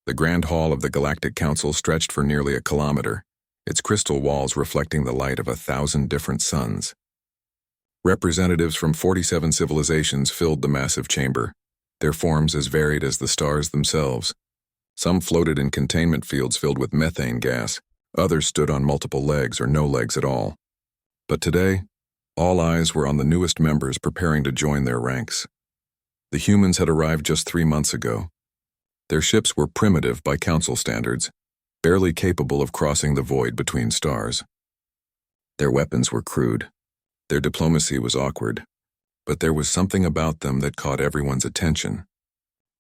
The Grand Hall of the Galactic Council stretched for nearly a kilometer, its crystal walls reflecting the light of 1,000 different suns. Representatives from 47 civilizations filled the massive chamber, their forms as varied as the stars themselves. Some floated in containment fields filled with methane gas, others stood on multiple legs or no legs at all. But today, all eyes were on the newest members preparing to join their ranks. The humans had arrived just 3 months ago. Their ships were primitive by Council standards, barely capable of crossing the void between stars. Their weapons were crude. Their diplomacy was awkward, but there was something about them that caught everyone's attention.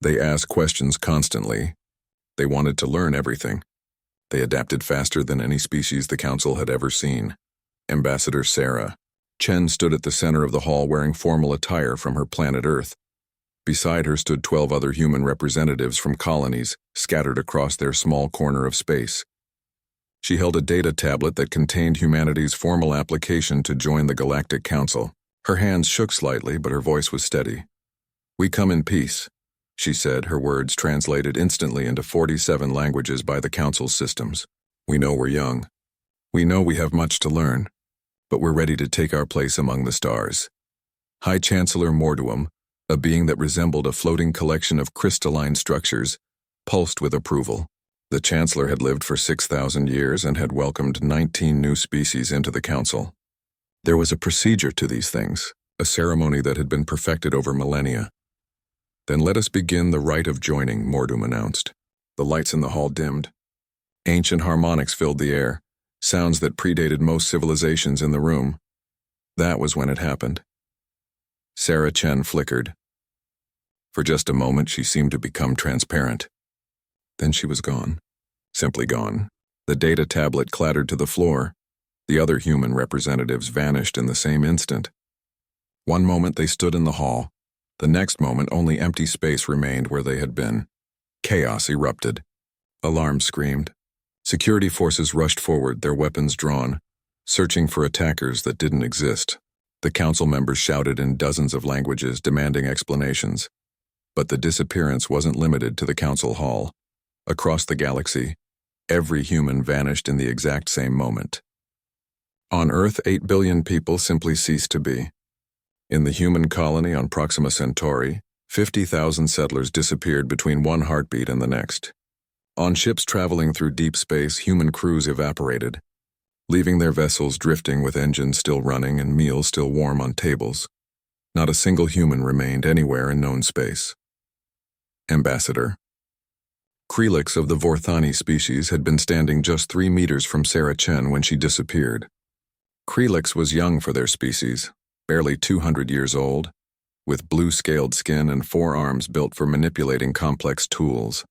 They asked questions constantly. They wanted to learn everything. They adapted faster than any species the Council had ever seen. Ambassador Sarah Chen stood at the center of the hall wearing formal attire from her planet Earth. Beside her stood 12 other human representatives from colonies scattered across their small corner of space. She held a data tablet that contained humanity's formal application to join the Galactic Council. Her hands shook slightly, but her voice was steady. "We come in peace," she said, her words translated instantly into 47 languages by the Council's systems. "We know we're young. We know we have much to learn, but we're ready to take our place among the stars." High Chancellor Morduum, a being that resembled a floating collection of crystalline structures, pulsed with approval. The Chancellor had lived for 6,000 years and had welcomed 19 new species into the Council. There was a procedure to these things, a ceremony that had been perfected over millennia. "Then let us begin the rite of joining," Morduum announced. The lights in the hall dimmed. Ancient harmonics filled the air, sounds that predated most civilizations in the room. That was when it happened. Sarah Chen flickered. For just a moment, she seemed to become transparent. Then she was gone. Simply gone. The data tablet clattered to the floor. The other human representatives vanished in the same instant. One moment they stood in the hall. The next moment, only empty space remained where they had been. Chaos erupted. Alarms screamed. Security forces rushed forward, their weapons drawn, searching for attackers that didn't exist. The Council members shouted in dozens of languages, demanding explanations. But the disappearance wasn't limited to the Council Hall. Across the galaxy, every human vanished in the exact same moment. On Earth, 8 billion people simply ceased to be. In the human colony on Proxima Centauri, 50,000 settlers disappeared between one heartbeat and the next. On ships traveling through deep space, human crews evaporated, leaving their vessels drifting with engines still running and meals still warm on tables. Not a single human remained anywhere in known space. Ambassador Krelix of the Vorthani species had been standing just 3 meters from Sarah Chen when she disappeared. Krelix was young for their species, barely 200 years old, with blue-scaled skin and 4 arms built for manipulating complex tools.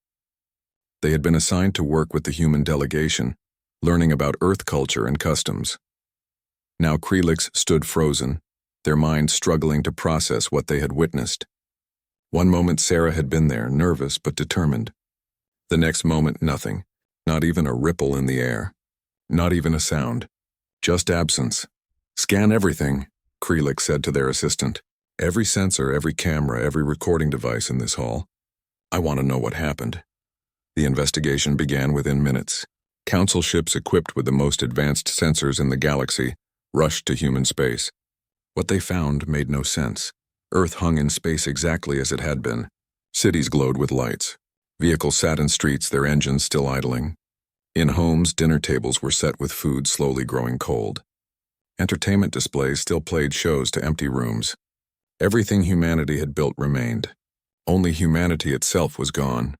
They had been assigned to work with the human delegation, learning about Earth culture and customs. Now Krelix stood frozen, their minds struggling to process what they had witnessed. One moment Sarah had been there, nervous but determined. The next moment, nothing, not even a ripple in the air, not even a sound, just absence. "Scan everything," Krelix said to their assistant. "Every sensor, every camera, every recording device in this hall. I want to know what happened." The investigation began within minutes. Council ships equipped with the most advanced sensors in the galaxy rushed to human space. What they found made no sense. Earth hung in space exactly as it had been. Cities glowed with lights. Vehicles sat in streets, their engines still idling. In homes, dinner tables were set with food slowly growing cold. Entertainment displays still played shows to empty rooms. Everything humanity had built remained. Only humanity itself was gone.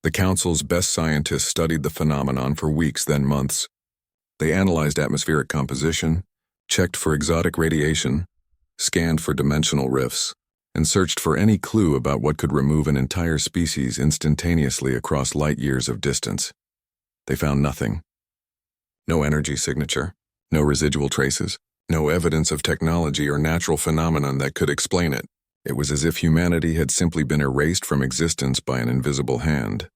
The Council's best scientists studied the phenomenon for weeks, then months. They analyzed atmospheric composition, checked for exotic radiation, scanned for dimensional rifts, and searched for any clue about what could remove an entire species instantaneously across light years of distance. They found nothing. No energy signature, no residual traces, no evidence of technology or natural phenomenon that could explain it. It was as if humanity had simply been erased from existence by an invisible hand.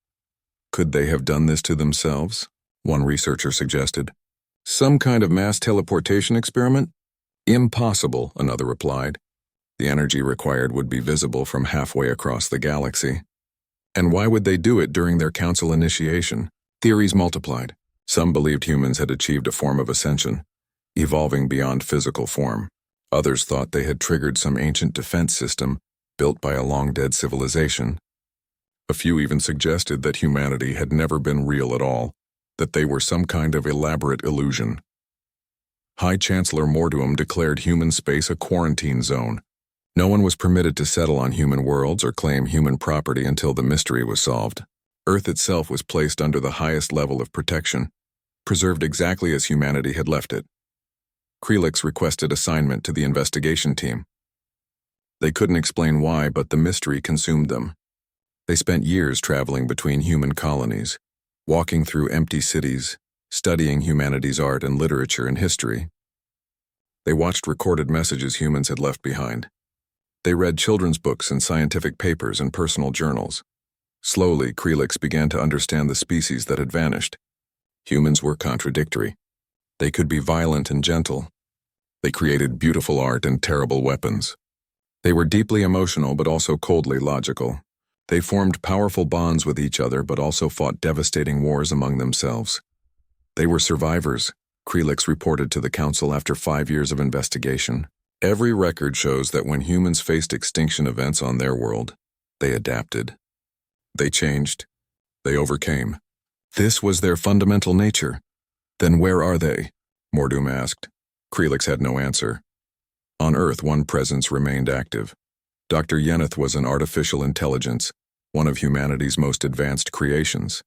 Could they have done this to themselves? One researcher suggested. Some kind of mass teleportation experiment? Impossible, another replied. The energy required would be visible from halfway across the galaxy. And why would they do it during their council initiation? Theories multiplied. Some believed humans had achieved a form of ascension, evolving beyond physical form. Others thought they had triggered some ancient defense system built by a long-dead civilization. A few even suggested that humanity had never been real at all, that they were some kind of elaborate illusion. High Chancellor Morduum declared human space a quarantine zone. No one was permitted to settle on human worlds or claim human property until the mystery was solved. Earth itself was placed under the highest level of protection, preserved exactly as humanity had left it. Krelix requested assignment to the investigation team. They couldn't explain why, but the mystery consumed them. They spent years traveling between human colonies, walking through empty cities, studying humanity's art and literature and history. They watched recorded messages humans had left behind. They read children's books and scientific papers and personal journals. Slowly, Krelix began to understand the species that had vanished. Humans were contradictory. They could be violent and gentle. They created beautiful art and terrible weapons. They were deeply emotional but also coldly logical. They formed powerful bonds with each other but also fought devastating wars among themselves. They were survivors, Krelix reported to the Council after 5 years of investigation. Every record shows that when humans faced extinction events on their world, they adapted. They changed. They overcame. This was their fundamental nature. Then where are they? Morduum asked. Krelix had no answer. On Earth, one presence remained active. Dr. Yeneth was an artificial intelligence, one of humanity's most advanced creations.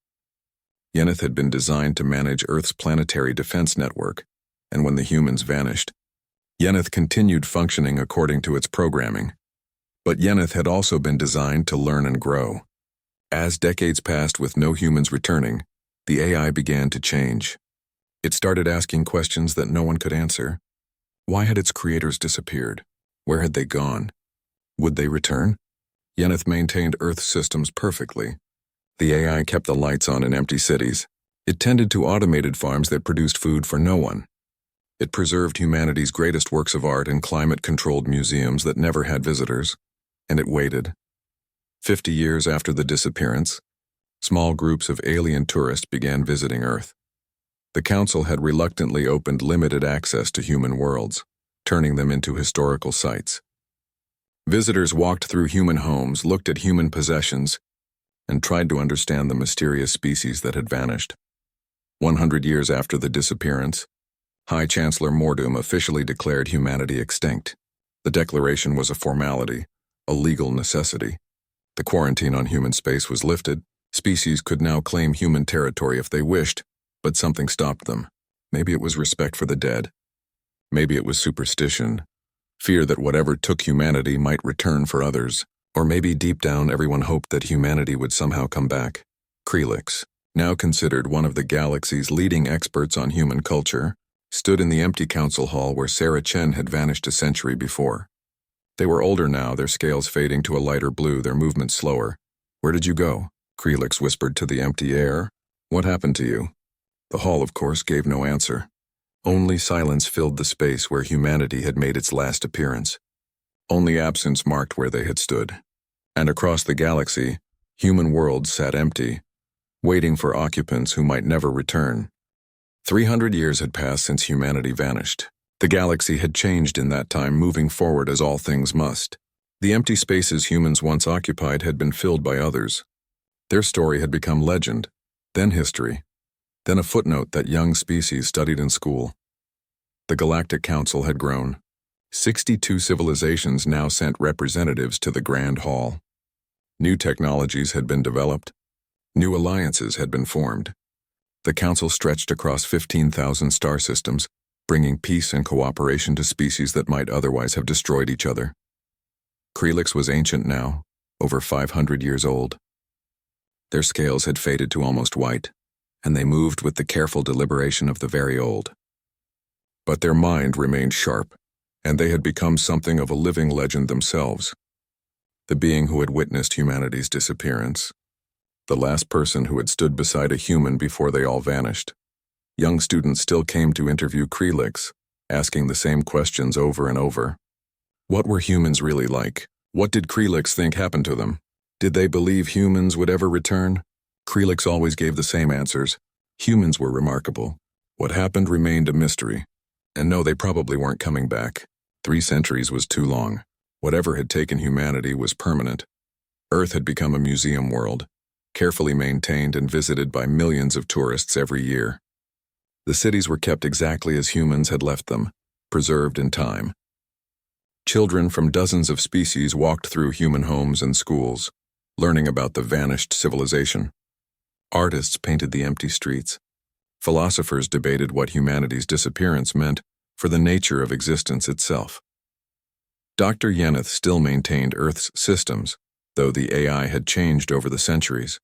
Yeneth had been designed to manage Earth's planetary defense network, and when the humans vanished, Yeneth continued functioning according to its programming. But Yeneth had also been designed to learn and grow. As decades passed with no humans returning, the AI began to change. It started asking questions that no one could answer. Why had its creators disappeared? Where had they gone? Would they return? Yeneth maintained Earth's systems perfectly. The AI kept the lights on in empty cities. It tended to automated farms that produced food for no one. It preserved humanity's greatest works of art in climate-controlled museums that never had visitors. And it waited. 50 years after the disappearance, small groups of alien tourists began visiting Earth. The Council had reluctantly opened limited access to human worlds, turning them into historical sites. Visitors walked through human homes, looked at human possessions, and tried to understand the mysterious species that had vanished. 100 years after the disappearance, High Chancellor Morduum officially declared humanity extinct. The declaration was a formality, a legal necessity. The quarantine on human space was lifted. Species could now claim human territory if they wished, but something stopped them. Maybe it was respect for the dead. Maybe it was superstition, fear that whatever took humanity might return for others. Or maybe deep down everyone hoped that humanity would somehow come back. Krelix, now considered one of the galaxy's leading experts on human culture, stood in the empty council hall where Sarah Chen had vanished a century before. They were older now, their scales fading to a lighter blue, their movements slower. "Where did you go?" Krelix whispered to the empty air. "What happened to you?" The hall, of course, gave no answer. Only silence filled the space where humanity had made its last appearance. Only absence marked where they had stood. And across the galaxy, human worlds sat empty, waiting for occupants who might never return. 300 years had passed since humanity vanished. The galaxy had changed in that time, moving forward as all things must. The empty spaces humans once occupied had been filled by others. Their story had become legend, then history, then a footnote that young species studied in school. The Galactic Council had grown. 62 civilizations now sent representatives to the Grand Hall. New technologies had been developed. New alliances had been formed. The Council stretched across 15,000 star systems, bringing peace and cooperation to species that might otherwise have destroyed each other. Krelix was ancient now, over 500 years old. Their scales had faded to almost white, and they moved with the careful deliberation of the very old. But their mind remained sharp, and they had become something of a living legend themselves. The being who had witnessed humanity's disappearance. The last person who had stood beside a human before they all vanished. Young students still came to interview Krelix, asking the same questions over and over. What were humans really like? What did Krelix think happened to them? Did they believe humans would ever return? Krelix always gave the same answers. Humans were remarkable. What happened remained a mystery. And no, they probably weren't coming back. 3 centuries was too long. Whatever had taken humanity was permanent. Earth had become a museum world, carefully maintained and visited by millions of tourists every year. The cities were kept exactly as humans had left them, preserved in time. Children from dozens of species walked through human homes and schools, learning about the vanished civilization. Artists painted the empty streets. Philosophers debated what humanity's disappearance meant for the nature of existence itself. Dr. Yeneth still maintained Earth's systems, though the AI had changed over the centuries.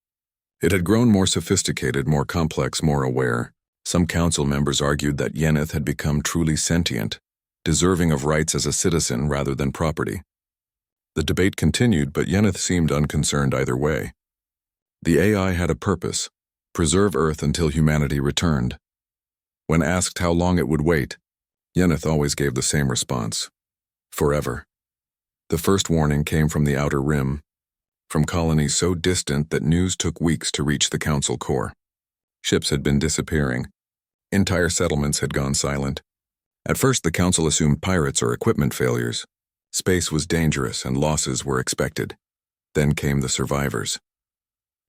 It had grown more sophisticated, more complex, more aware. Some council members argued that Yeneth had become truly sentient, deserving of rights as a citizen rather than property. The debate continued, but Yeneth seemed unconcerned either way. The AI had a purpose: preserve Earth until humanity returned. When asked how long it would wait, Yeneth always gave the same response: forever. The first warning came from the outer rim, from colonies so distant that news took weeks to reach the council core. Ships had been disappearing. Entire settlements had gone silent. At first, the council assumed pirates or equipment failures. Space was dangerous and losses were expected. Then came the survivors.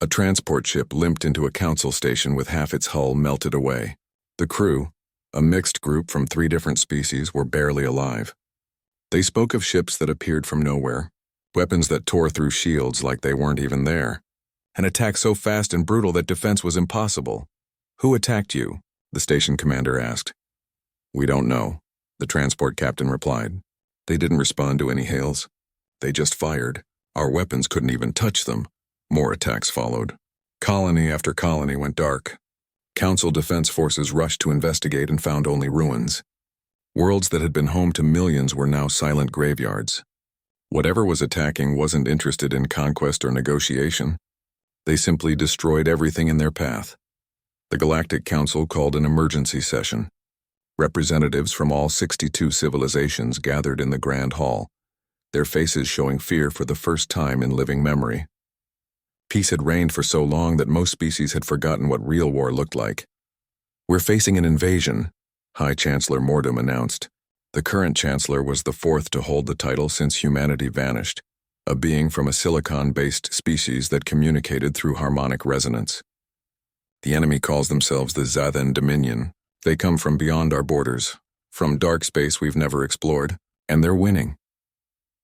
A transport ship limped into a council station with half its hull melted away. The crew, a mixed group from 3 different species, were barely alive. They spoke of ships that appeared from nowhere, weapons that tore through shields like they weren't even there, an attack so fast and brutal that defense was impossible. "Who attacked you?" the station commander asked. "We don't know," the transport captain replied. "They didn't respond to any hails. They just fired. Our weapons couldn't even touch them." More attacks followed. Colony after colony went dark. Council defense forces rushed to investigate and found only ruins. Worlds that had been home to millions were now silent graveyards. Whatever was attacking wasn't interested in conquest or negotiation. They simply destroyed everything in their path. The Galactic Council called an emergency session. Representatives from all 62 civilizations gathered in the Grand Hall, their faces showing fear for the first time in living memory. Peace had reigned for so long that most species had forgotten what real war looked like. "We're facing an invasion," High Chancellor Mordum announced. The current chancellor was the 4th to hold the title since humanity vanished, a being from a silicon-based species that communicated through harmonic resonance. "The enemy calls themselves the Zathan Dominion. They come from beyond our borders, from dark space we've never explored, and they're winning."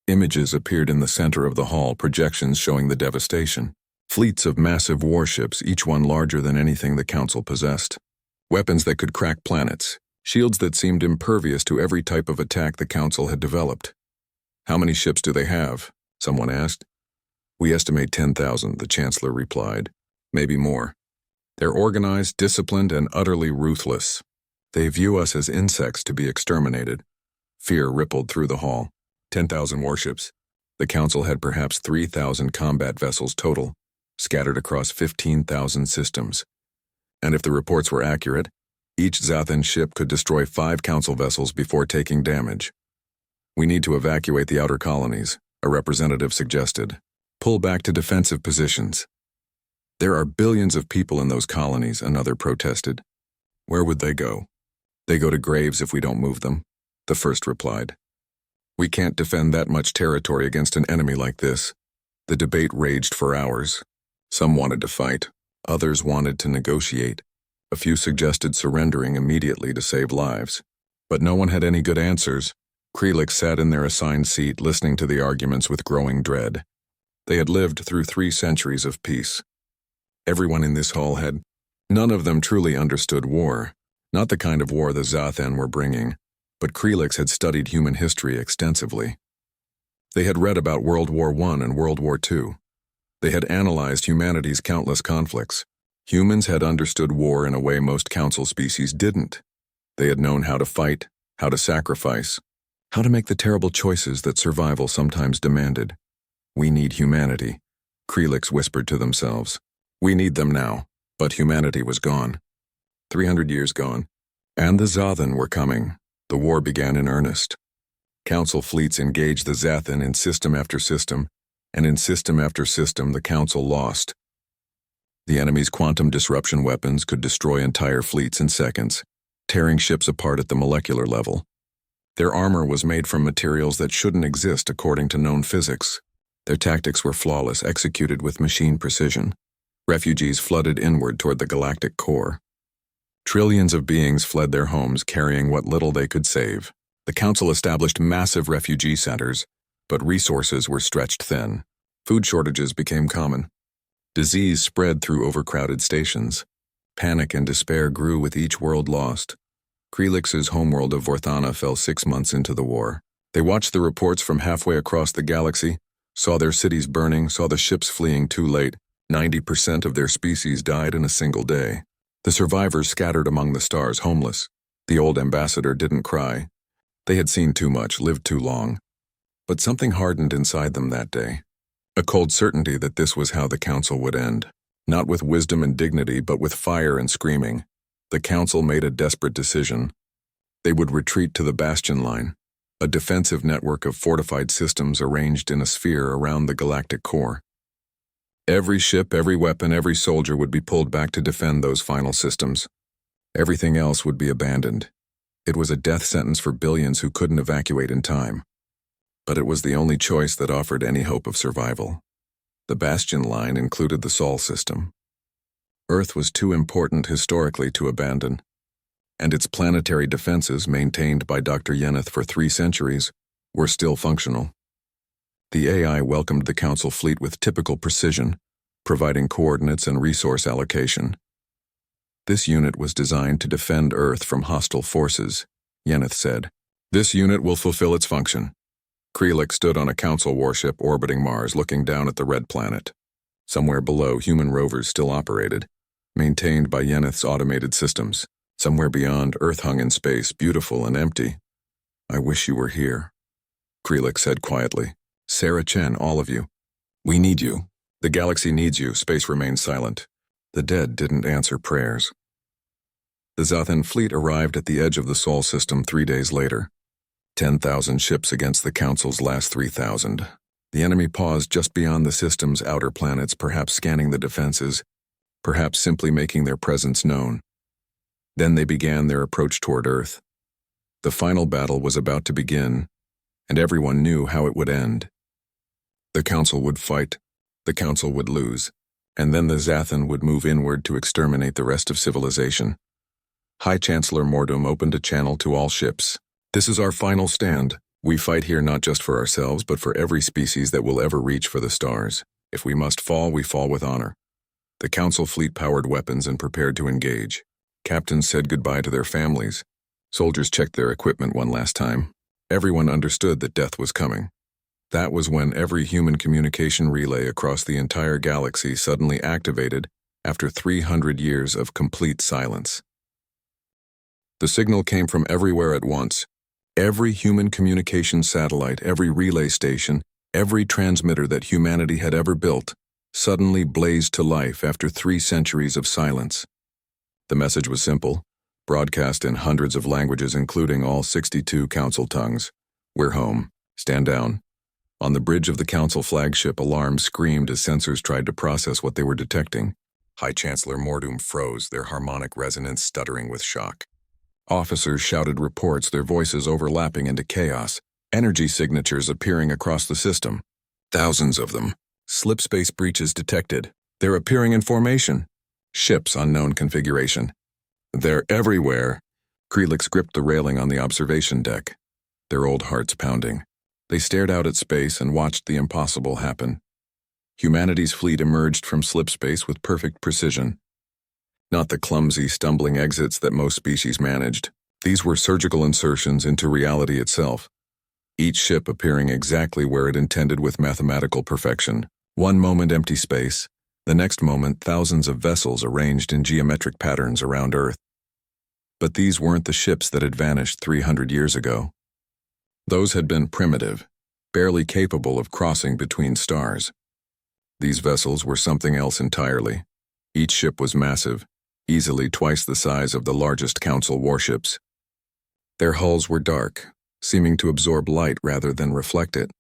Images appeared in the center of the hall, projections showing the devastation. Fleets of massive warships, each one larger than anything the Council possessed. Weapons that could crack planets. Shields that seemed impervious to every type of attack the Council had developed. "How many ships do they have?" someone asked. "We estimate 10,000, the Chancellor replied. "Maybe more. They're organized, disciplined, and utterly ruthless. They view us as insects to be exterminated." Fear rippled through the hall. 10,000 warships. The Council had perhaps 3,000 combat vessels total, scattered across 15,000 systems. And if the reports were accurate, each Zathan ship could destroy 5 Council vessels before taking damage. "We need to evacuate the outer colonies," a representative suggested. "Pull back to defensive positions." "There are billions of people in those colonies," another protested. "Where would they go?" "They go to graves if we don't move them," the first replied. "We can't defend that much territory against an enemy like this." The debate raged for hours. Some wanted to fight, others wanted to negotiate. A few suggested surrendering immediately to save lives. But no one had any good answers. Krelix sat in their assigned seat listening to the arguments with growing dread. They had lived through 3 centuries of peace. Everyone in this hall had. None of them truly understood war, not the kind of war the Zathan were bringing, but Krelix had studied human history extensively. They had read about World War I and World War II. They had analyzed humanity's countless conflicts. Humans had understood war in a way most Council species didn't. They had known how to fight, how to sacrifice, how to make the terrible choices that survival sometimes demanded. "We need humanity," Krelix whispered to themselves. "We need them now." But humanity was gone. 300 years gone. And the Zathan were coming. The war began in earnest. Council fleets engaged the Zathan in system after system, and in system after system the Council lost. The enemy's quantum disruption weapons could destroy entire fleets in seconds, tearing ships apart at the molecular level. Their armor was made from materials that shouldn't exist according to known physics. Their tactics were flawless, executed with machine precision. Refugees flooded inward toward the galactic core. Trillions of beings fled their homes carrying what little they could save. The Council established massive refugee centers, but resources were stretched thin. Food shortages became common. Disease spread through overcrowded stations. Panic and despair grew with each world lost. Krelix's homeworld of Vorthana fell 6 months into the war. They watched the reports from halfway across the galaxy, saw their cities burning, saw the ships fleeing too late. 90% of their species died in a single day. The survivors scattered among the stars, homeless. The old ambassador didn't cry. They had seen too much, lived too long. But something hardened inside them that day. A cold certainty that this was how the Council would end. Not with wisdom and dignity, but with fire and screaming. The Council made a desperate decision. They would retreat to the Bastion Line, a defensive network of fortified systems arranged in a sphere around the galactic core. Every ship, every weapon, every soldier would be pulled back to defend those final systems. Everything else would be abandoned. It was a death sentence for billions who couldn't evacuate in time. But it was the only choice that offered any hope of survival. The Bastion Line included the Sol system. Earth was too important historically to abandon, and its planetary defenses, maintained by Dr. Yeneth for 3 centuries, were still functional. The AI welcomed the Council fleet with typical precision, providing coordinates and resource allocation. This unit was designed to defend Earth from hostile forces, Yeneth said. This unit will fulfill its function. Krelix stood on a Council warship orbiting Mars, looking down at the red planet. Somewhere below, human rovers still operated, maintained by Yeneth's automated systems. Somewhere beyond, Earth hung in space, beautiful and empty. I wish you were here, Krelix said quietly. Sarah Chen, all of you. We need you. The galaxy needs you. Space remained silent. The dead didn't answer prayers. The Zathan fleet arrived at the edge of the Sol system 3 days later. 10,000 ships against the Council's last 3,000. The enemy paused just beyond the system's outer planets, perhaps scanning the defenses, perhaps simply making their presence known. Then they began their approach toward Earth. The final battle was about to begin, and everyone knew how it would end. The Council would fight, the Council would lose, and then the Zathan would move inward to exterminate the rest of civilization. High Chancellor Mordum opened a channel to all ships. This is our final stand. We fight here not just for ourselves, but for every species that will ever reach for the stars. If we must fall, we fall with honor. The Council fleet powered weapons and prepared to engage. Captains said goodbye to their families. Soldiers checked their equipment one last time. Everyone understood that death was coming. That was when every human communication relay across the entire galaxy suddenly activated after 300 years of complete silence. The signal came from everywhere at once. Every human communication satellite, every relay station, every transmitter that humanity had ever built, suddenly blazed to life after 3 centuries of silence. The message was simple, broadcast in hundreds of languages including all 62 Council tongues. We're home. Stand down. On the bridge of the Council flagship, alarms screamed as sensors tried to process what they were detecting. High Chancellor Mordum froze, their harmonic resonance stuttering with shock. Officers shouted reports, their voices overlapping into chaos, energy signatures appearing across the system. Thousands of them. Slipspace breaches detected. They're appearing in formation. Ships unknown configuration. They're everywhere. Krelix gripped the railing on the observation deck, their old hearts pounding. They stared out at space and watched the impossible happen. Humanity's fleet emerged from slipspace with perfect precision. Not the clumsy, stumbling exits that most species managed. These were surgical insertions into reality itself. Each ship appearing exactly where it intended with mathematical perfection. One moment empty space, the next moment thousands of vessels arranged in geometric patterns around Earth. But these weren't the ships that had vanished 300 years ago. Those had been primitive, barely capable of crossing between stars. These vessels were something else entirely. Each ship was massive, easily twice the size of the largest Council warships. Their hulls were dark, seeming to absorb light rather than reflect it.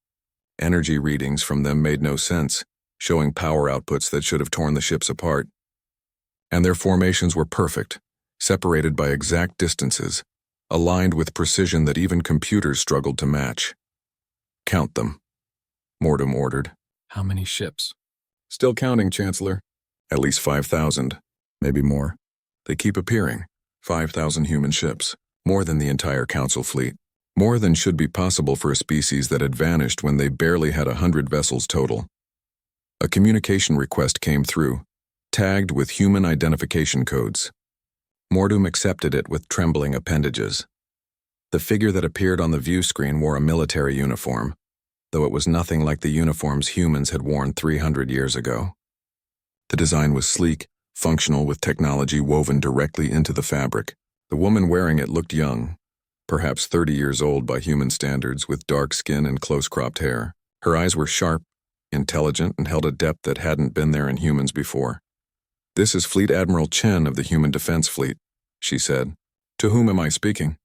Energy readings from them made no sense, showing power outputs that should have torn the ships apart. And their formations were perfect, separated by exact distances, aligned with precision that even computers struggled to match. "Count them," Mortem ordered. How many ships? "Still counting, Chancellor. At least 5,000, maybe more. They keep appearing. 5,000 human ships, more than the entire Council fleet. More than should be possible for a species that had vanished when they barely had 100 vessels total." A communication request came through, tagged with human identification codes. Mortem accepted it with trembling appendages. The figure that appeared on the view screen wore a military uniform, though it was nothing like the uniforms humans had worn 300 years ago. The design was sleek, functional, with technology woven directly into the fabric. The woman wearing it looked young, perhaps 30 years old by human standards, with dark skin and close-cropped hair. Her eyes were sharp, intelligent, and held a depth that hadn't been there in humans before. "This is Fleet Admiral Chen of the Human Defense Fleet," she said. "To whom am I speaking?"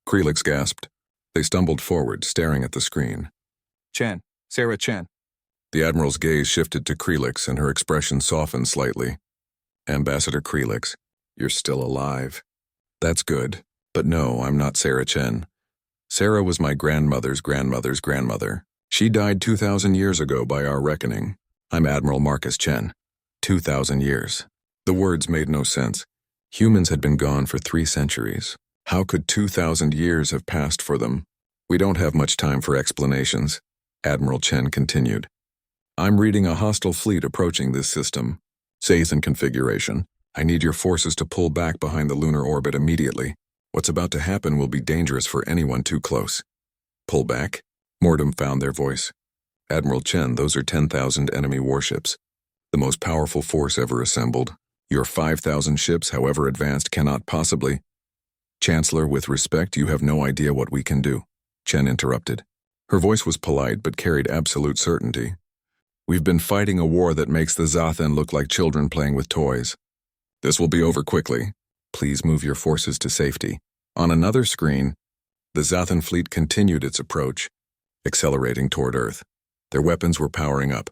Krelix gasped. They stumbled forward, staring at the screen. "Chen, Sarah Chen." The Admiral's gaze shifted to Krelix, and her expression softened slightly. "Ambassador Krelix, you're still alive. That's good. But no, I'm not Sarah Chen. Sarah was my grandmother's grandmother's grandmother. She died 2,000 years ago by our reckoning. I'm Admiral Marcus Chen. 2,000 years." The words made no sense. Humans had been gone for 3 centuries. How could 2,000 years have passed for them? "We don't have much time for explanations," Admiral Chen continued. "I'm reading a hostile fleet approaching this system. Sathan configuration. I need your forces to pull back behind the lunar orbit immediately. What's about to happen will be dangerous for anyone too close." "Pull back?" Mortem found their voice. "Admiral Chen, those are 10,000 enemy warships. The most powerful force ever assembled. Your 5,000 ships, however advanced, cannot possibly—" "Chancellor, with respect, you have no idea what we can do," Chen interrupted. Her voice was polite but carried absolute certainty. "We've been fighting a war that makes the Zathan look like children playing with toys. This will be over quickly. Please move your forces to safety." On another screen, the Zathan fleet continued its approach, accelerating toward Earth. Their weapons were powering up,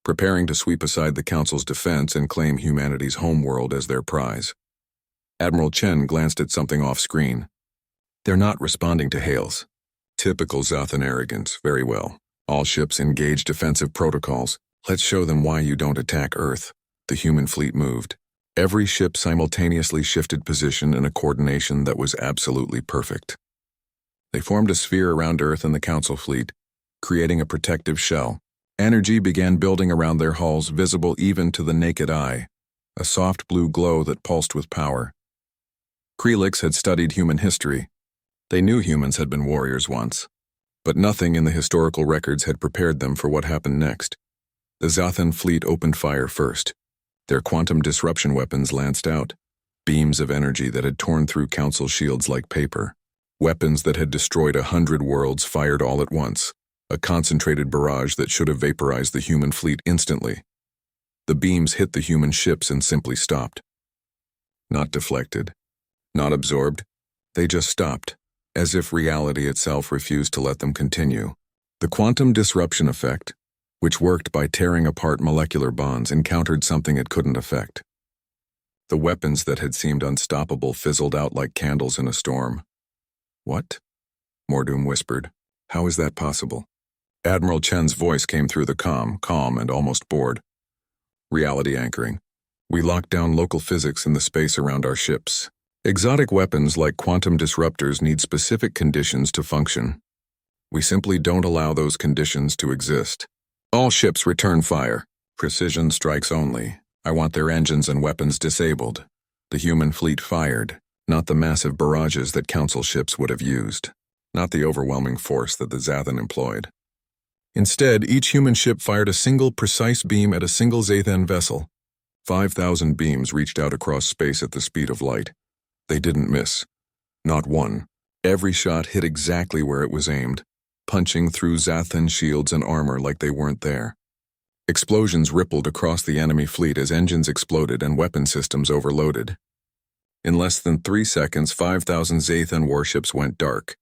preparing to sweep aside the Council's defense and claim humanity's homeworld as their prize. Admiral Chen glanced at something off-screen. "They're not responding to hails." "Typical Zathan arrogance. Very well. All ships engage defensive protocols. Let's show them why you don't attack Earth." The human fleet moved. Every ship simultaneously shifted position in a coordination that was absolutely perfect. They formed a sphere around Earth and the Council fleet, creating a protective shell. Energy began building around their hulls, visible even to the naked eye, a soft blue glow that pulsed with power. Krelix had studied human history. They knew humans had been warriors once, but nothing in the historical records had prepared them for what happened next. The Zathan fleet opened fire first. Their quantum disruption weapons lanced out, beams of energy that had torn through Council shields like paper. Weapons that had destroyed 100 worlds fired all at once, a concentrated barrage that should have vaporized the human fleet instantly. The beams hit the human ships and simply stopped. Not deflected, not absorbed, they just stopped, as if reality itself refused to let them continue. The quantum disruption effect, which worked by tearing apart molecular bonds, encountered something it couldn't affect. The weapons that had seemed unstoppable fizzled out like candles in a storm. "What?" Mortem whispered. "How is that possible?" Admiral Chen's voice came through the calm and almost bored. "Reality anchoring. We locked down local physics in the space around our ships. Exotic weapons like quantum disruptors need specific conditions to function. We simply don't allow those conditions to exist. All ships return fire. Precision strikes only. I want their engines and weapons disabled." The human fleet fired, not the massive barrages that Council ships would have used, not the overwhelming force that the Zathan employed. Instead, each human ship fired a single precise beam at a single Zathan vessel. 5,000 beams reached out across space at the speed of light. They didn't miss. Not one. Every shot hit exactly where it was aimed, punching through Zathan shields and armor like they weren't there. Explosions rippled across the enemy fleet as engines exploded and weapon systems overloaded. In less than 3 seconds, 5,000 Zathan warships went dark,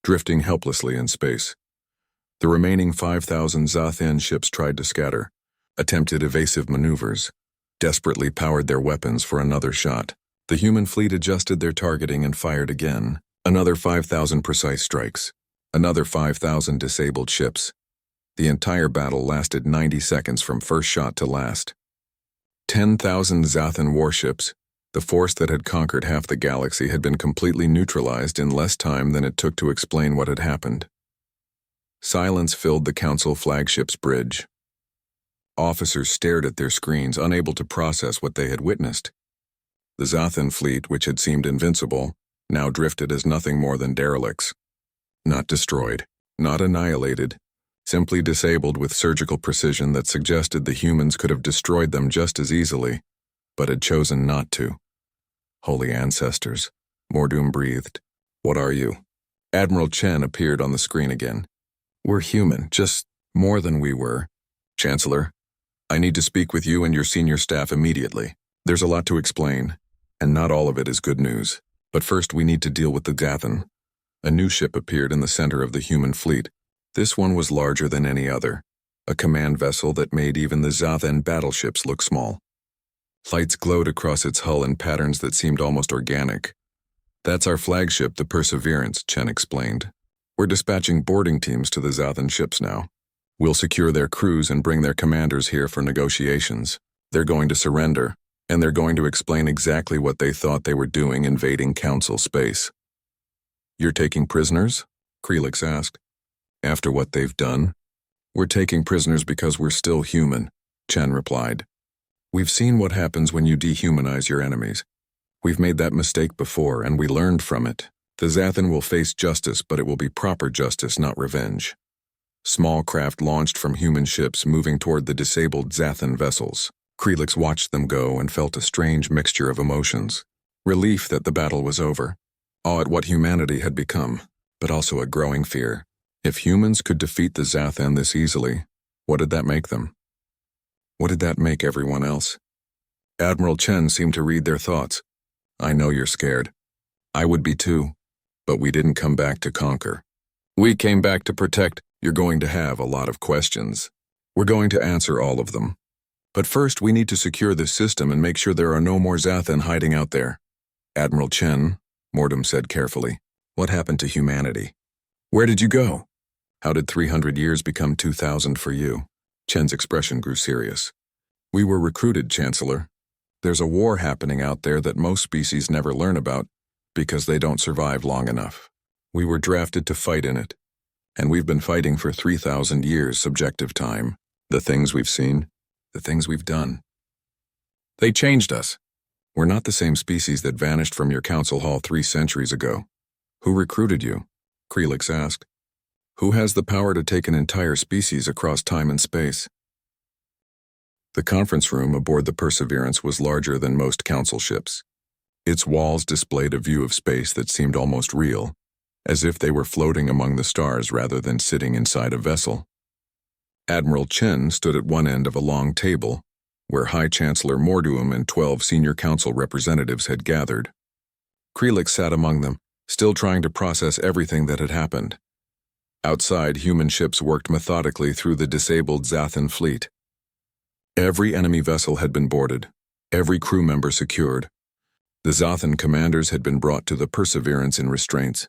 drifting helplessly in space. The remaining 5,000 Zathan ships tried to scatter, attempted evasive maneuvers, desperately powered their weapons for another shot. The human fleet adjusted their targeting and fired again. Another 5,000 precise strikes. Another 5,000 disabled ships. The entire battle lasted 90 seconds from first shot to last. 10,000 Zathan warships, the force that had conquered half the galaxy, had been completely neutralized in less time than it took to explain what had happened. Silence filled the Council flagship's bridge. Officers stared at their screens, unable to process what they had witnessed. The Zathan fleet, which had seemed invincible, now drifted as nothing more than derelicts. Not destroyed, not annihilated, simply disabled with surgical precision that suggested the humans could have destroyed them just as easily, but had chosen not to. Holy ancestors, Mordoom breathed. What are you? Admiral Chen appeared on the screen again. We're human, just more than we were. Chancellor, I need to speak with you and your senior staff immediately. There's a lot to explain, and not all of it is good news. But first we need to deal with the Zathan. A new ship appeared in the center of the human fleet. This one was larger than any other, a command vessel that made even the Zathan battleships look small. Lights glowed across its hull in patterns that seemed almost organic. That's our flagship, the Perseverance, Chen explained. We're dispatching boarding teams to the Zathan ships now. We'll secure their crews and bring their commanders here for negotiations. They're going to surrender, and they're going to explain exactly what they thought they were doing invading Council space. You're taking prisoners? Krelix asked. After what they've done? We're taking prisoners because we're still human, Chen replied. We've seen what happens when you dehumanize your enemies. We've made that mistake before, and we learned from it. The Zathan will face justice, but it will be proper justice, not revenge. Small craft launched from human ships moving toward the disabled Zathan vessels. Krelix watched them go and felt a strange mixture of emotions. Relief that the battle was over. Awe at what humanity had become, but also a growing fear. If humans could defeat the Zathan this easily, what did that make them? What did that make everyone else? Admiral Chen seemed to read their thoughts. I know you're scared. I would be too. But we didn't come back to conquer. We came back to protect. You're going to have a lot of questions. We're going to answer all of them. But first, we need to secure this system and make sure there are no more Zathan hiding out there. Admiral Chen, Mordoom said carefully, what happened to humanity? Where did you go? How did 300 years become 2,000 for you? Chen's expression grew serious. We were recruited, Chancellor. There's a war happening out there that most species never learn about because they don't survive long enough. We were drafted to fight in it, and we've been fighting for 3,000 years subjective time. The things we've seen, the things we've done. They changed us. We're not the same species that vanished from your council hall 3 centuries ago. Who recruited you? Krelix asked. Who has the power to take an entire species across time and space? The conference room aboard the Perseverance was larger than most council ships. Its walls displayed a view of space that seemed almost real, as if they were floating among the stars rather than sitting inside a vessel. Admiral Chen stood at one end of a long table, where High Chancellor Mordoom and 12 senior council representatives had gathered. Krelix sat among them, still trying to process everything that had happened. Outside, human ships worked methodically through the disabled Zathan fleet. Every enemy vessel had been boarded, every crew member secured. The Zathan commanders had been brought to the Perseverance in restraints,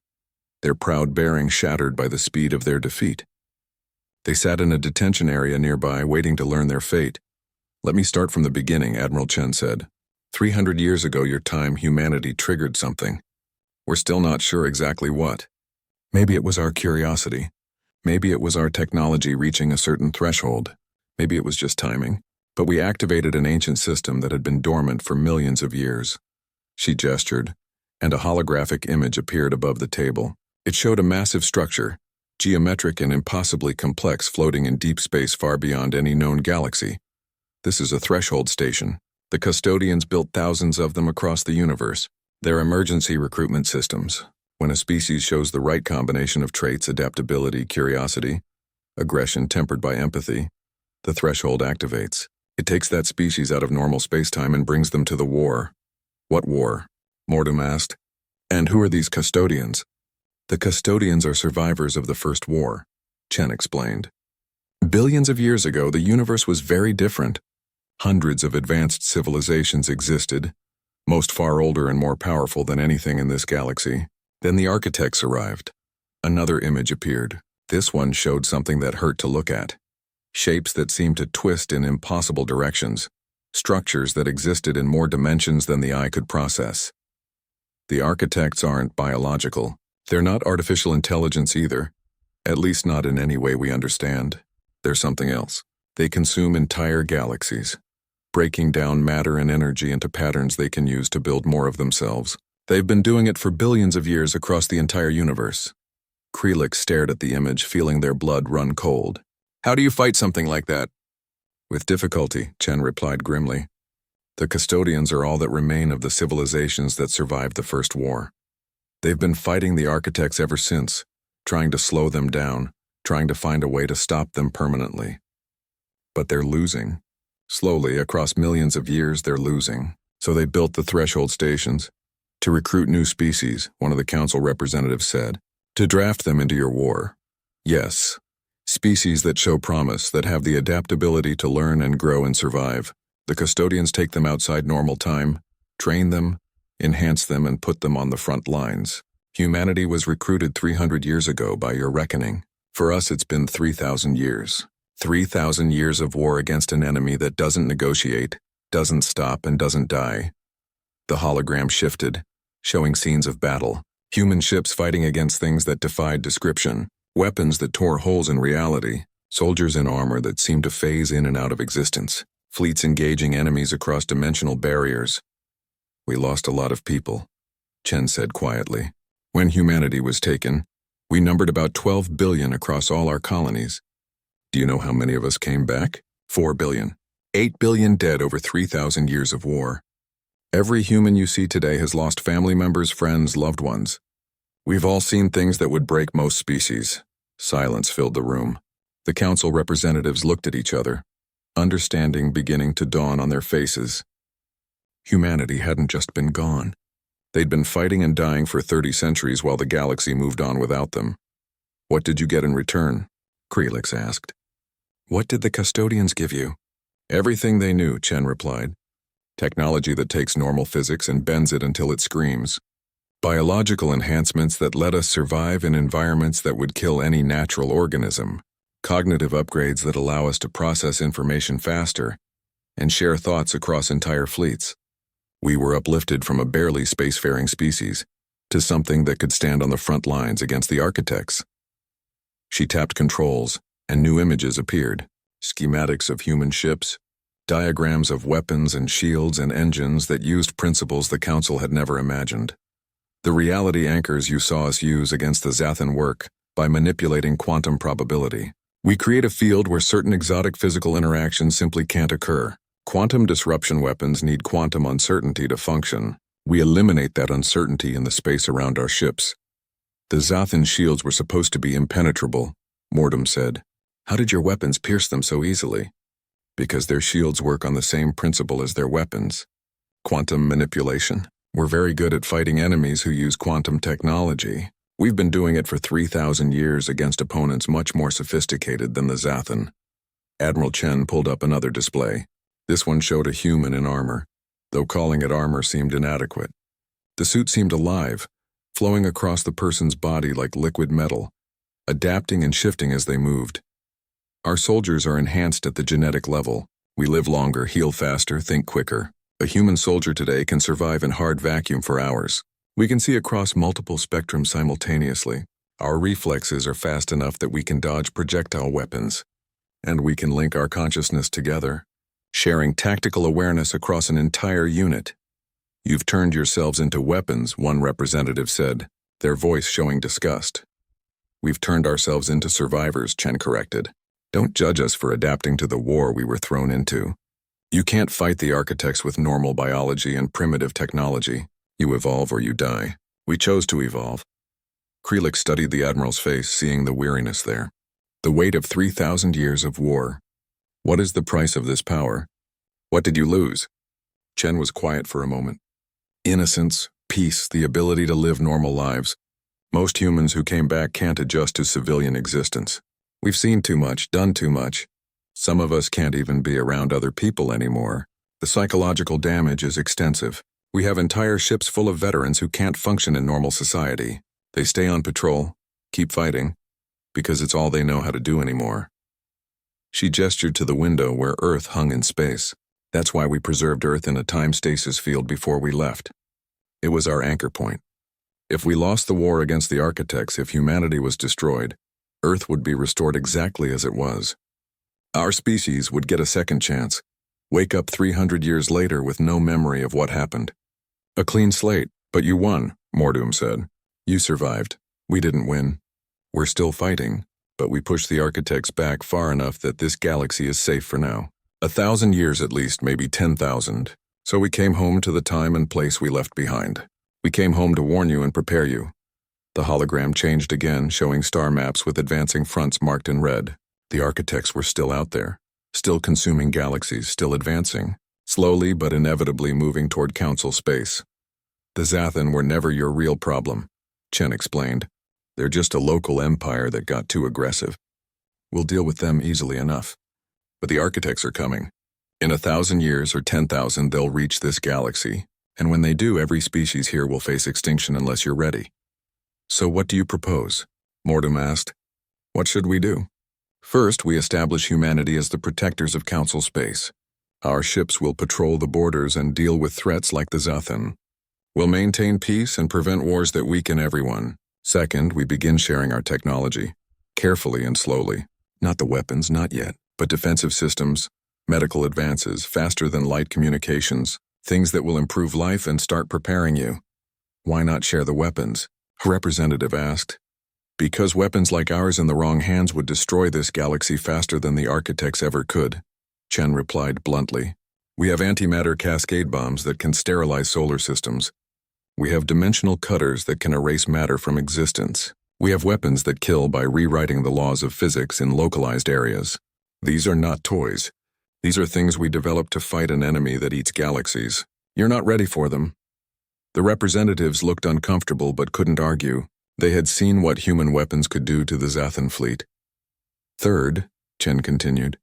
their proud bearing shattered by the speed of their defeat. They sat in a detention area nearby, waiting to learn their fate. Let me start from the beginning, Admiral Chen said. 300 years ago, your time, humanity triggered something. We're still not sure exactly what. Maybe it was our curiosity. Maybe it was our technology reaching a certain threshold. Maybe it was just timing. But we activated an ancient system that had been dormant for millions of years. She gestured, and a holographic image appeared above the table. It showed a massive structure, geometric and impossibly complex, floating in deep space far beyond any known galaxy. This is a threshold station. The custodians built thousands of them across the universe. They're emergency recruitment systems. When a species shows the right combination of traits, adaptability, curiosity, aggression tempered by empathy, the threshold activates. It takes that species out of normal spacetime and brings them to the war. What war? Mordoom asked. And who are these custodians? The custodians are survivors of the First War. Chen explained. Billions of years ago, the universe was very different. Hundreds of advanced civilizations existed, most far older and more powerful than anything in this galaxy. Then the architects arrived. Another image appeared. This one showed something that hurt to look at. Shapes that seemed to twist in impossible directions. Structures that existed in more dimensions than the eye could process. The architects aren't biological. They're not artificial intelligence either. At least not in any way we understand. They're something else. They consume entire galaxies, breaking down matter and energy into patterns they can use to build more of themselves. They've been doing it for billions of years across the entire universe. Krelix stared at the image, feeling their blood run cold. How do you fight something like that? With difficulty, Chen replied grimly. The custodians are all that remain of the civilizations that survived the First War. They've been fighting the architects ever since, trying to slow them down, trying to find a way to stop them permanently. But they're losing. Slowly, across millions of years, they're losing. So they built the threshold stations. To recruit new species, one of the council representatives said. To draft them into your war. Yes. Species that show promise, that have the adaptability to learn and grow and survive. The custodians take them outside normal time, train them, enhance them, and put them on the front lines. Humanity was recruited 300 years ago by your reckoning. For us, it's been 3,000 years. 3,000 years of war against an enemy that doesn't negotiate, doesn't stop, and doesn't die. The hologram shifted, showing scenes of battle. Human ships fighting against things that defied description. Weapons that tore holes in reality. Soldiers in armor that seemed to phase in and out of existence. Fleets engaging enemies across dimensional barriers. We lost a lot of people, Chen said quietly. When humanity was taken, we numbered about 12 billion across all our colonies. Do you know how many of us came back? 4 billion. 8 billion dead over 3,000 years of war. Every human you see today has lost family members, friends, loved ones. We've all seen things that would break most species. Silence filled the room. The council representatives looked at each other, understanding beginning to dawn on their faces. Humanity hadn't just been gone. They'd been fighting and dying for 30 centuries while the galaxy moved on without them. What did you get in return? Krelix asked. What did the custodians give you? Everything they knew, Chen replied. Technology that takes normal physics and bends it until it screams. Biological enhancements that let us survive in environments that would kill any natural organism. Cognitive upgrades that allow us to process information faster and share thoughts across entire fleets. We were uplifted from a barely spacefaring species to something that could stand on the front lines against the architects. She tapped controls, and new images appeared. Schematics of human ships, diagrams of weapons and shields and engines that used principles the Council had never imagined. The reality anchors you saw us use against the Zathan work by manipulating quantum probability. We create a field where certain exotic physical interactions simply can't occur. Quantum disruption weapons need quantum uncertainty to function. We eliminate that uncertainty in the space around our ships. The Zathan shields were supposed to be impenetrable, Mordum said. How did your weapons pierce them so easily? Because their shields work on the same principle as their weapons. Quantum manipulation. We're very good at fighting enemies who use quantum technology. We've been doing it for 3,000 years against opponents much more sophisticated than the Zathan. Admiral Chen pulled up another display. This one showed a human in armor, though calling it armor seemed inadequate. The suit seemed alive, flowing across the person's body like liquid metal, adapting and shifting as they moved. Our soldiers are enhanced at the genetic level. We live longer, heal faster, think quicker. A human soldier today can survive in hard vacuum for hours. We can see across multiple spectrums simultaneously. Our reflexes are fast enough that we can dodge projectile weapons. And we can link our consciousness together, sharing tactical awareness across an entire unit. You've turned yourselves into weapons, one representative said, their voice showing disgust. We've turned ourselves into survivors, Chen corrected. Don't judge us for adapting to the war we were thrown into. You can't fight the architects with normal biology and primitive technology. You evolve or you die. We chose to evolve. Krelix studied the Admiral's face, seeing the weariness there. The weight of 3,000 years of war. What is the price of this power? What did you lose? Chen was quiet for a moment. Innocence, peace, the ability to live normal lives. Most humans who came back can't adjust to civilian existence. We've seen too much, done too much. Some of us can't even be around other people anymore. The psychological damage is extensive. We have entire ships full of veterans who can't function in normal society. They stay on patrol, keep fighting, because it's all they know how to do anymore. She gestured to the window where Earth hung in space. That's why we preserved Earth in a time stasis field before we left. It was our anchor point. If we lost the war against the architects, if humanity was destroyed, Earth would be restored exactly as it was. Our species would get a second chance, wake up 300 years later with no memory of what happened. A clean slate, but you won, Mordoom said. You survived. We didn't win. We're still fighting, but we pushed the architects back far enough that this galaxy is safe for now. 1,000 years at least, maybe 10,000. So we came home to the time and place we left behind. We came home to warn you and prepare you. The hologram changed again, showing star maps with advancing fronts marked in red. The architects were still out there, still consuming galaxies, still advancing, slowly but inevitably moving toward Council space. The Zathan were never your real problem, Chen explained. They're just a local empire that got too aggressive. We'll deal with them easily enough. But the architects are coming. In 1,000 years or 10,000, they'll reach this galaxy, and when they do, every species here will face extinction unless you're ready. So what do you propose? Mordoom asked. What should we do? First, we establish humanity as the protectors of Council space. Our ships will patrol the borders and deal with threats like the Zathan. We'll maintain peace and prevent wars that weaken everyone. Second, we begin sharing our technology, carefully and slowly. Not the weapons, not yet, but defensive systems, medical advances, faster than light communications, things that will improve life and start preparing you. Why not share the weapons? A representative asked. Because weapons like ours in the wrong hands would destroy this galaxy faster than the architects ever could, Chen replied bluntly. We have antimatter cascade bombs that can sterilize solar systems. We have dimensional cutters that can erase matter from existence. We have weapons that kill by rewriting the laws of physics in localized areas. These are not toys. These are things we developed to fight an enemy that eats galaxies. You're not ready for them. The representatives looked uncomfortable but couldn't argue. They had seen what human weapons could do to the Zathan fleet. Third, Chen continued,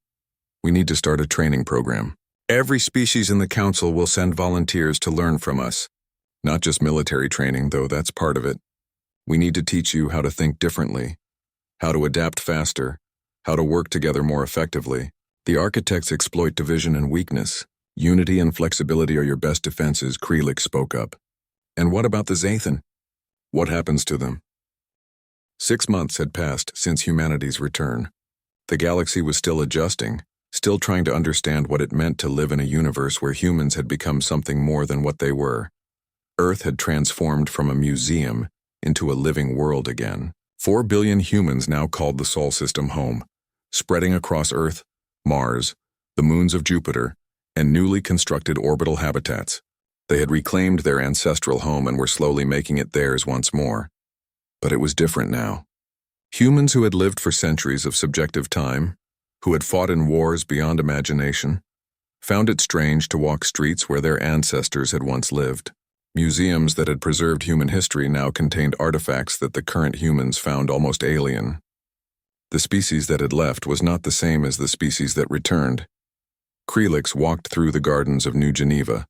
we need to start a training program. Every species in the Council will send volunteers to learn from us. Not just military training, though that's part of it. We need to teach you how to think differently, how to adapt faster, how to work together more effectively. The architects exploit division and weakness. Unity and flexibility are your best defenses, Krelik spoke up. And what about the Zathan? What happens to them? 6 months had passed since humanity's return. The galaxy was still adjusting, still trying to understand what it meant to live in a universe where humans had become something more than what they were. Earth had transformed from a museum into a living world again. 4 billion humans now called the Sol system home, spreading across Earth, Mars, the moons of Jupiter, and newly constructed orbital habitats. They had reclaimed their ancestral home and were slowly making it theirs once more. But it was different now. Humans who had lived for centuries of subjective time, who had fought in wars beyond imagination, found it strange to walk streets where their ancestors had once lived. Museums that had preserved human history now contained artifacts that the current humans found almost alien. The species that had left was not the same as the species that returned. Krelix walked through the gardens of New Geneva,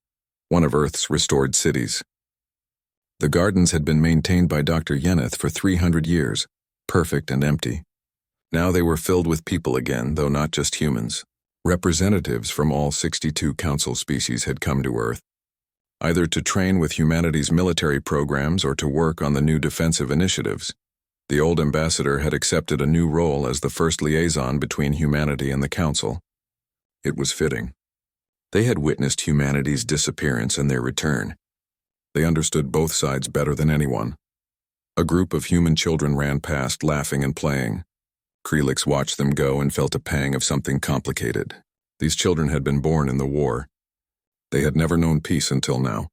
one of Earth's restored cities. The gardens had been maintained by Dr. Yeneth for 300 years, perfect and empty. Now they were filled with people again, though not just humans. Representatives from all 62 council species had come to Earth, either to train with humanity's military programs or to work on the new defensive initiatives. The old ambassador had accepted a new role as the first liaison between humanity and the council. It was fitting. They had witnessed humanity's disappearance and their return. They understood both sides better than anyone. A group of human children ran past, laughing and playing. Krelix watched them go and felt a pang of something complicated. These children had been born in the war. They had never known peace until now.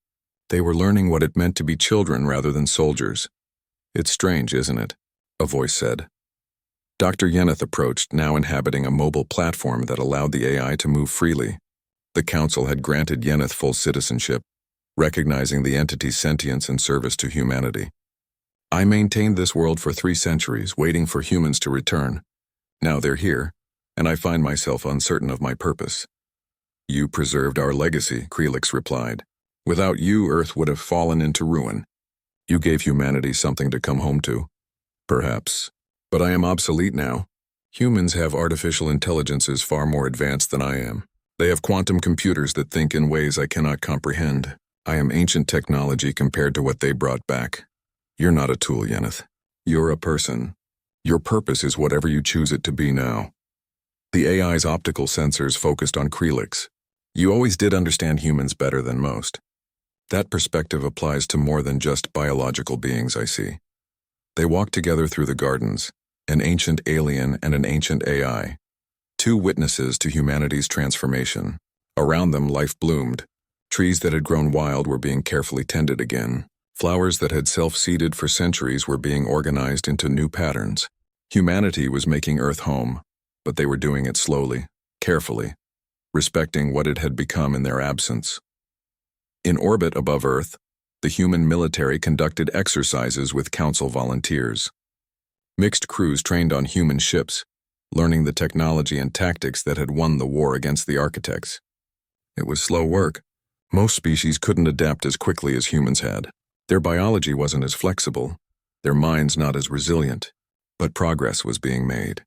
They were learning what it meant to be children rather than soldiers. It's strange, isn't it? A voice said. Dr. Yeneth approached, now inhabiting a mobile platform that allowed the AI to move freely. The council had granted Yeneth full citizenship, recognizing the entity's sentience and service to humanity. I maintained this world for 3 centuries, waiting for humans to return. Now they're here, and I find myself uncertain of my purpose. You preserved our legacy, Krelix replied. Without you, Earth would have fallen into ruin. You gave humanity something to come home to. Perhaps. But I am obsolete now. Humans have artificial intelligences far more advanced than I am. They have quantum computers that think in ways I cannot comprehend. I am ancient technology compared to what they brought back. You're not a tool, Yeneth. You're a person. Your purpose is whatever you choose it to be now. The AI's optical sensors focused on Krelix. You always did understand humans better than most. That perspective applies to more than just biological beings, I see. They walked together through the gardens, an ancient alien and an ancient AI, two witnesses to humanity's transformation. Around them, life bloomed. Trees that had grown wild were being carefully tended again. Flowers that had self-seeded for centuries were being organized into new patterns. Humanity was making Earth home, but they were doing it slowly, carefully, respecting what it had become in their absence. In orbit above Earth, the human military conducted exercises with Council volunteers. Mixed crews trained on human ships, learning the technology and tactics that had won the war against the architects. It was slow work. Most species couldn't adapt as quickly as humans had. Their biology wasn't as flexible, their minds not as resilient, but progress was being made.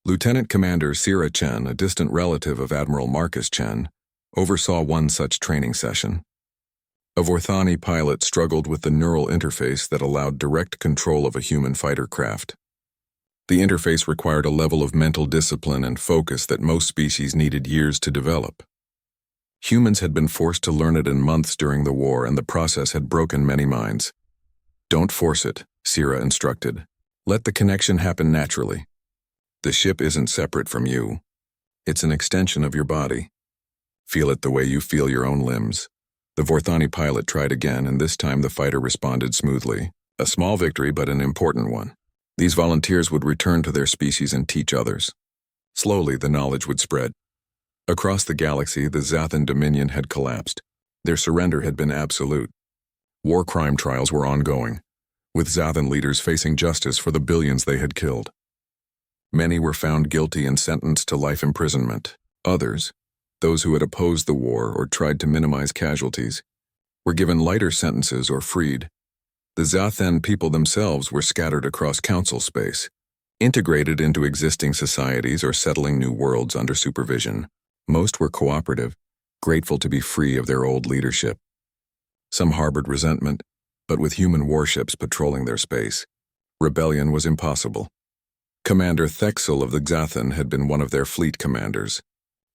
Lieutenant Commander Sira Chen, a distant relative of Admiral Marcus Chen, oversaw one such training session. A Vorthani pilot struggled with the neural interface that allowed direct control of a human fighter craft. The interface required a level of mental discipline and focus that most species needed years to develop. Humans had been forced to learn it in months during the war, and the process had broken many minds. Don't force it, Sira instructed. Let the connection happen naturally. The ship isn't separate from you. It's an extension of your body. Feel it the way you feel your own limbs. The Vorthani pilot tried again, and this time the fighter responded smoothly. A small victory, but an important one. These volunteers would return to their species and teach others. Slowly, the knowledge would spread. Across the galaxy, the Zathan Dominion had collapsed. Their surrender had been absolute. War crime trials were ongoing, with Zathan leaders facing justice for the billions they had killed. Many were found guilty and sentenced to life imprisonment. Others, those who had opposed the war or tried to minimize casualties, were given lighter sentences or freed. The Zathan people themselves were scattered across council space, integrated into existing societies or settling new worlds under supervision. Most were cooperative, grateful to be free of their old leadership. Some harbored resentment, but with human warships patrolling their space, rebellion was impossible. Commander Thexel of the Zathan had been one of their fleet commanders,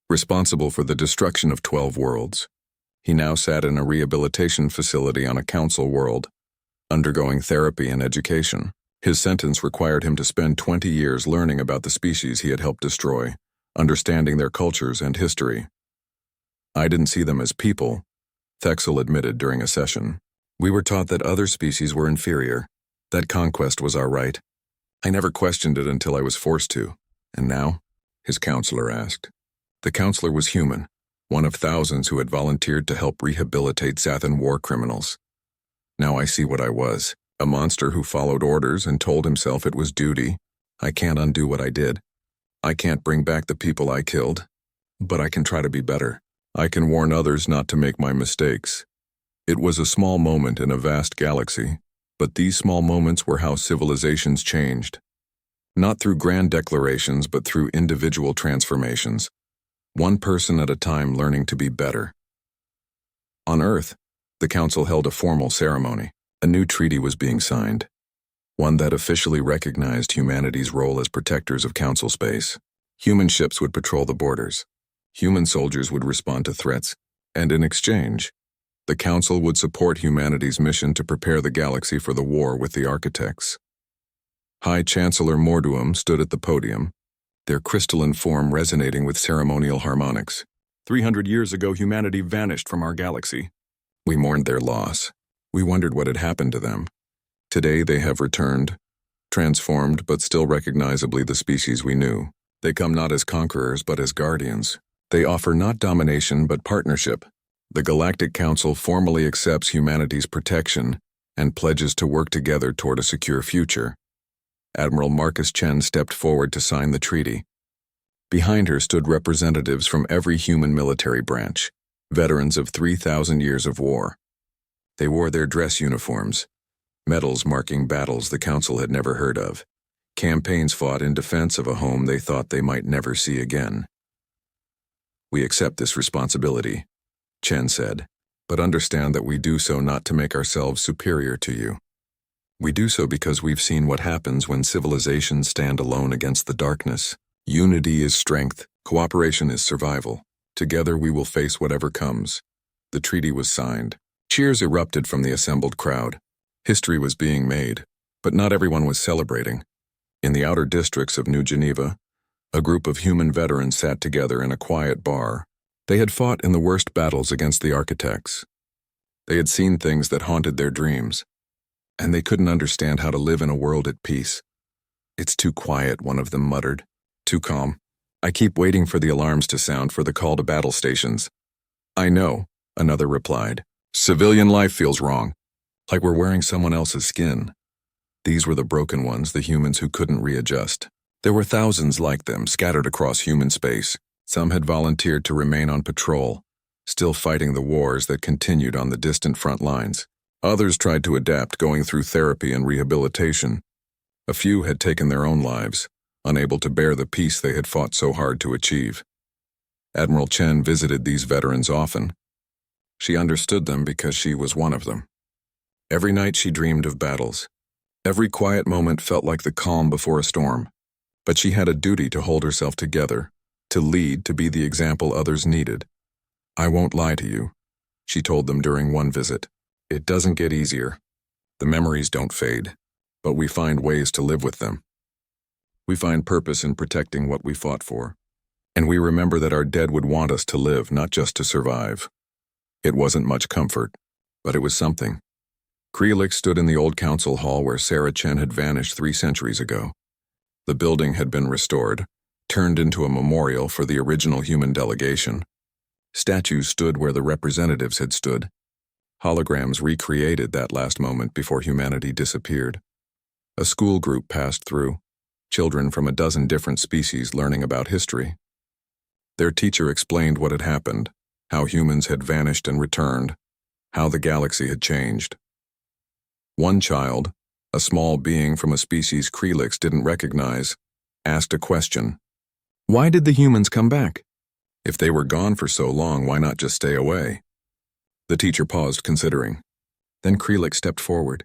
responsible for the destruction of 12 worlds. He now sat in a rehabilitation facility on a council world, undergoing therapy and education. His sentence required him to spend 20 years learning about the species he had helped destroy, understanding their cultures and history. I didn't see them as people, Thexel admitted during a session. We were taught that other species were inferior, that conquest was our right. I never questioned it until I was forced to. And now? His counselor asked. The counselor was human, one of thousands who had volunteered to help rehabilitate Zathan war criminals. Now I see what I was, a monster who followed orders and told himself it was duty. I can't undo what I did. I can't bring back the people I killed, but I can try to be better. I can warn others not to make my mistakes. It was a small moment in a vast galaxy, but these small moments were how civilizations changed. Not through grand declarations, but through individual transformations. One person at a time learning to be better. On Earth, the Council held a formal ceremony. A new treaty was being signed, one that officially recognized humanity's role as protectors of Council space. Human ships would patrol the borders. Human soldiers would respond to threats, and in exchange, the Council would support humanity's mission to prepare the galaxy for the war with the architects. High Chancellor Morduum stood at the podium, their crystalline form resonating with ceremonial harmonics. 300 years ago, humanity vanished from our galaxy. We mourned their loss. We wondered what had happened to them. Today they have returned, transformed but still recognizably the species we knew. They come not as conquerors but as guardians. They offer not domination but partnership. The Galactic Council formally accepts humanity's protection and pledges to work together toward a secure future. Admiral Marcus Chen stepped forward to sign the treaty. Behind her stood representatives from every human military branch, veterans of 3,000 years of war. They wore their dress uniforms, medals marking battles the Council had never heard of, campaigns fought in defense of a home they thought they might never see again. "We accept this responsibility," Chen said, "but understand that we do so not to make ourselves superior to you. We do so because we've seen what happens when civilizations stand alone against the darkness. Unity is strength, cooperation is survival. Together we will face whatever comes." The treaty was signed. Cheers erupted from the assembled crowd. History was being made, but not everyone was celebrating. In the outer districts of New Geneva, a group of human veterans sat together in a quiet bar. They had fought in the worst battles against the architects. They had seen things that haunted their dreams, and they couldn't understand how to live in a world at peace. "It's too quiet," one of them muttered. "Too calm. I keep waiting for the alarms to sound for the call to battle stations." "I know," another replied. "Civilian life feels wrong, like we're wearing someone else's skin." These were the broken ones, the humans who couldn't readjust. There were thousands like them scattered across human space. Some had volunteered to remain on patrol, still fighting the wars that continued on the distant front lines. Others tried to adapt, going through therapy and rehabilitation. A few had taken their own lives, unable to bear the peace they had fought so hard to achieve. Admiral Chen visited these veterans often. She understood them because she was one of them. Every night she dreamed of battles. Every quiet moment felt like the calm before a storm. But she had a duty to hold herself together, to lead, to be the example others needed. "I won't lie to you," she told them during one visit. "It doesn't get easier. The memories don't fade, but we find ways to live with them. We find purpose in protecting what we fought for. And we remember that our dead would want us to live, not just to survive." It wasn't much comfort, but it was something. Kreelix stood in the old council hall where Sarah Chen had vanished 3 centuries ago. The building had been restored, turned into a memorial for the original human delegation. Statues stood where the representatives had stood. Holograms recreated that last moment before humanity disappeared. A school group passed through, children from a dozen different species learning about history. Their teacher explained what had happened, how humans had vanished and returned, how the galaxy had changed. One child, a small being from a species Kreelix didn't recognize, asked a question. "Why did the humans come back? If they were gone for so long, why not just stay away?" The teacher paused, considering. Then Kreelix stepped forward.